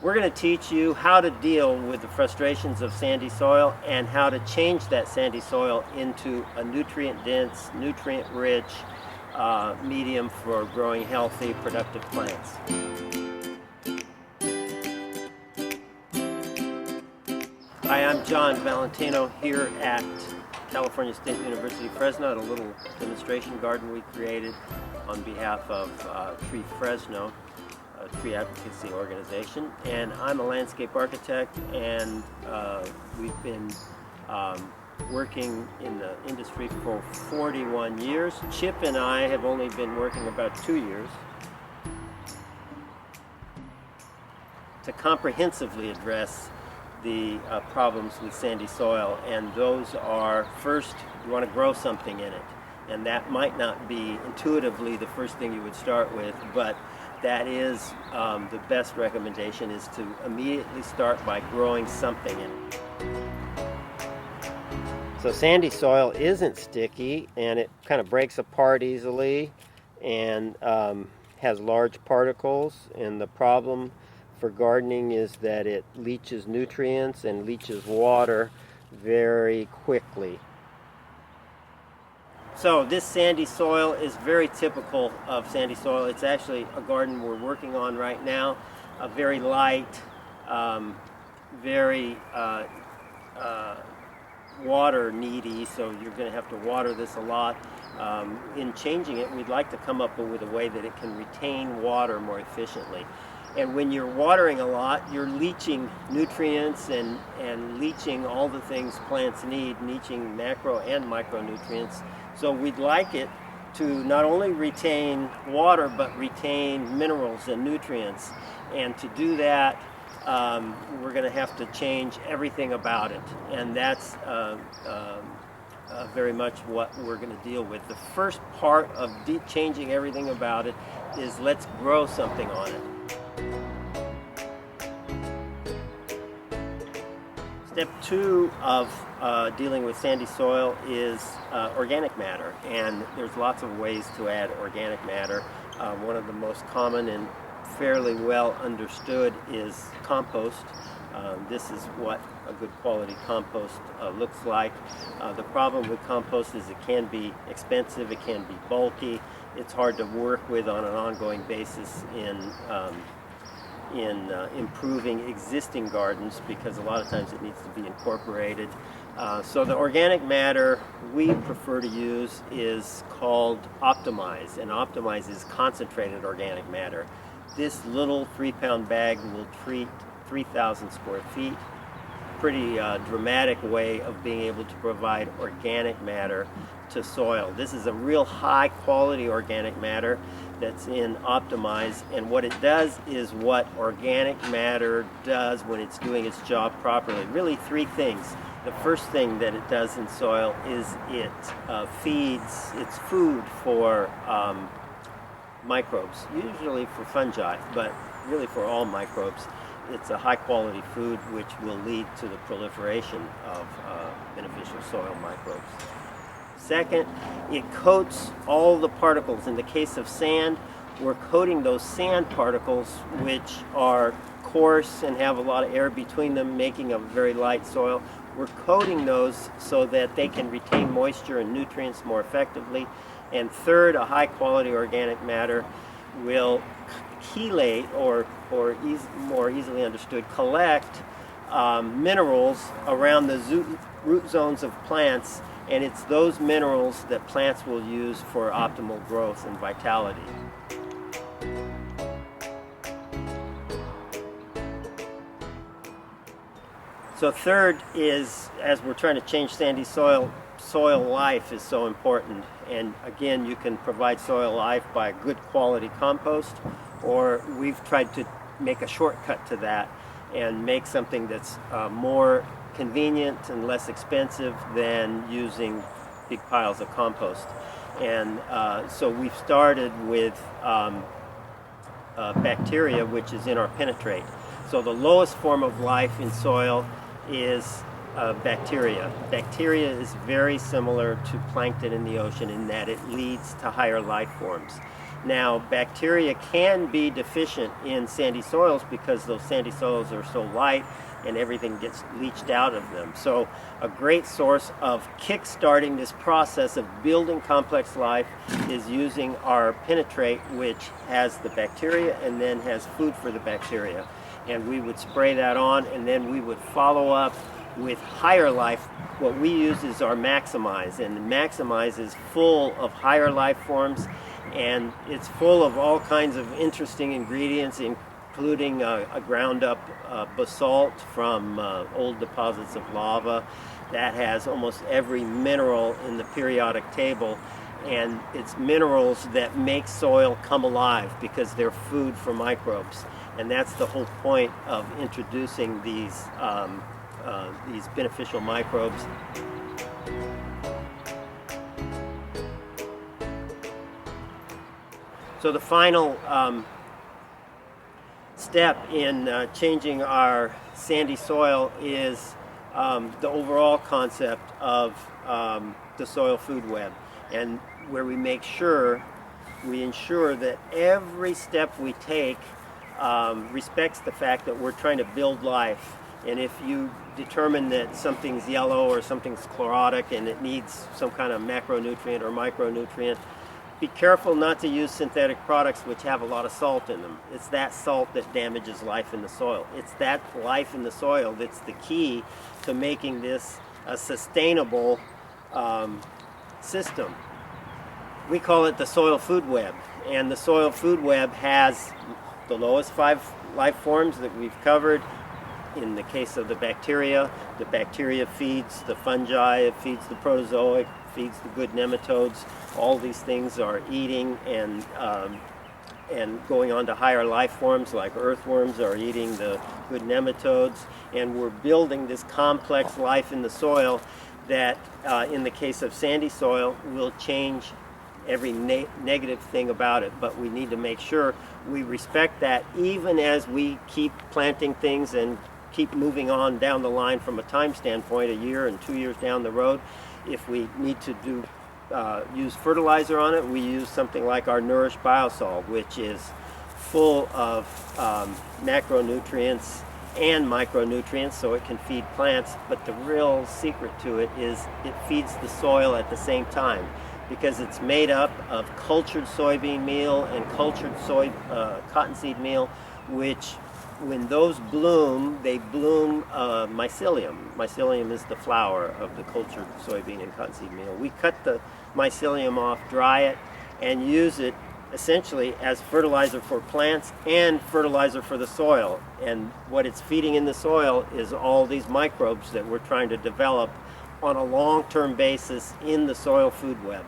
We're going to teach you how to deal with the frustrations of sandy soil and how to change that sandy soil into a nutrient-dense, nutrient-rich medium for growing healthy, productive plants. Hi, I'm John Valentino here at California State University, Fresno, at a little demonstration garden we created on behalf of Tree Fresno, a tree advocacy organization. And I'm a landscape architect, and we've been working in the industry for 41 years. Chip and I have only been working about 2 years to comprehensively address the problems with sandy soil, and those are, first, you want to grow something in it, and that might not be intuitively the first thing you would start with, but that is the best recommendation, is to immediately start by growing something in it. So sandy soil isn't sticky, and it kind of breaks apart easily and has large particles, and the problem for gardening is that it leaches nutrients and leaches water very quickly. So this sandy soil is very typical of sandy soil. It's actually a garden we're working on right now, a very light, very water needy, so you're going to have to water this a lot. In changing it, we'd like to come up with a way that it can retain water more efficiently. And when you're watering a lot, you're leaching nutrients and leaching all the things plants need, leaching macro and micronutrients. So we'd like it to not only retain water, but retain minerals and nutrients. And to do that, we're going to have to change everything about it. And that's very much what we're going to deal with. The first part of changing everything about it is let's grow something on it. Step 2 of dealing with sandy soil is organic matter, and there's lots of ways to add organic matter. One of the most common and fairly well understood is compost. This is what a good quality compost looks like. The problem with compost is it can be expensive, it can be bulky, it's hard to work with on an ongoing basis in improving existing gardens, because a lot of times it needs to be incorporated. So the organic matter we prefer to use is called Optimize, and Optimize is concentrated organic matter. This little 3-pound bag will treat 3,000 square feet. Pretty dramatic way of being able to provide organic matter to soil. This is a real high quality organic matter that's in Optimize, and what it does is what organic matter does when it's doing its job properly. Really 3 things. The first thing that it does in soil is it feeds, it's food for microbes, usually for fungi, but really for all microbes. It's a high quality food which will lead to the proliferation of beneficial soil microbes. Second, it coats all the particles. In the case of sand, we're coating those sand particles, which are coarse and have a lot of air between them, making a very light soil. We're coating those so that they can retain moisture and nutrients more effectively. And third, a high quality organic matter will chelate, or more easily understood, collect minerals around the root zones of plants, and it's those minerals that plants will use for optimal growth and vitality. So third is, as we're trying to change sandy soil, soil life is so important. And again, you can provide soil life by good quality compost, or we've tried to make a shortcut to that and make something that's more convenient and less expensive than using big piles of compost. And so we've started with bacteria, which is in our penetrate. So the lowest form of life in soil is bacteria. Bacteria is very similar to plankton in the ocean in that it leads to higher life forms. Now, bacteria can be deficient in sandy soils because those sandy soils are so light and everything gets leached out of them. So a great source of kick-starting this process of building complex life is using our penetrate, which has the bacteria and then has food for the bacteria. And we would spray that on, and then we would follow up with higher life. What we use is our Maximize, and Maximize is full of higher life forms, and it's full of all kinds of interesting ingredients, including a ground up basalt from old deposits of lava that has almost every mineral in the periodic table, and it's minerals that make soil come alive because they're food for microbes. And that's the whole point of introducing these beneficial microbes. So the final step in changing our sandy soil is the overall concept of the soil food web, and where we ensure that every step we take respects the fact that we're trying to build life. And if you determine that something's yellow or something's chlorotic and it needs some kind of macronutrient or micronutrient, be careful not to use synthetic products which have a lot of salt in them. It's that salt that damages life in the soil. It's that life in the soil that's the key to making this a sustainable system. We call it the soil food web, and the soil food web has the lowest 5 life forms that we've covered. In the case of the bacteria feeds the fungi, it feeds the protozoic, feeds the good nematodes. All these things are eating and going on to higher life forms like earthworms are eating the good nematodes, and we're building this complex life in the soil that in the case of sandy soil will change every negative thing about it. But we need to make sure we respect that even as we keep planting things and keep moving on down the line from a time standpoint, a year and 2 years down the road. If we need to use fertilizer on it, we use something like our Nourish-Biosol, which is full of macronutrients and micronutrients, so it can feed plants. But the real secret to it is it feeds the soil at the same time, because it's made up of cultured soybean meal and cultured cottonseed meal, which when those bloom, they bloom mycelium. Mycelium is the flower of the cultured soybean and cottonseed meal. We cut the mycelium off, dry it, and use it essentially as fertilizer for plants and fertilizer for the soil. And what it's feeding in the soil is all these microbes that we're trying to develop on a long-term basis in the soil food web.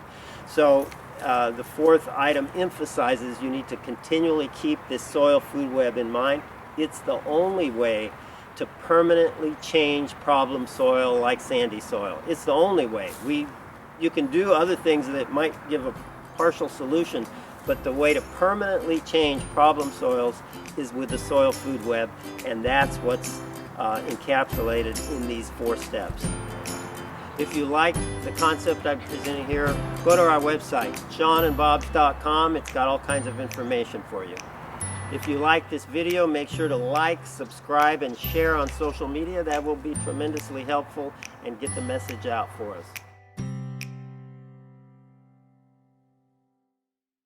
So the fourth item emphasizes you need to continually keep this soil food web in mind. It's the only way to permanently change problem soil like sandy soil. It's the only way. You can do other things that might give a partial solution, but the way to permanently change problem soils is with the soil food web, and that's what's encapsulated in these 4 steps. If you like the concept I'm presenting here, go to our website, johnandbobs.com. It's got all kinds of information for you. If you like this video, make sure to like, subscribe, and share on social media. That will be tremendously helpful and get the message out for us.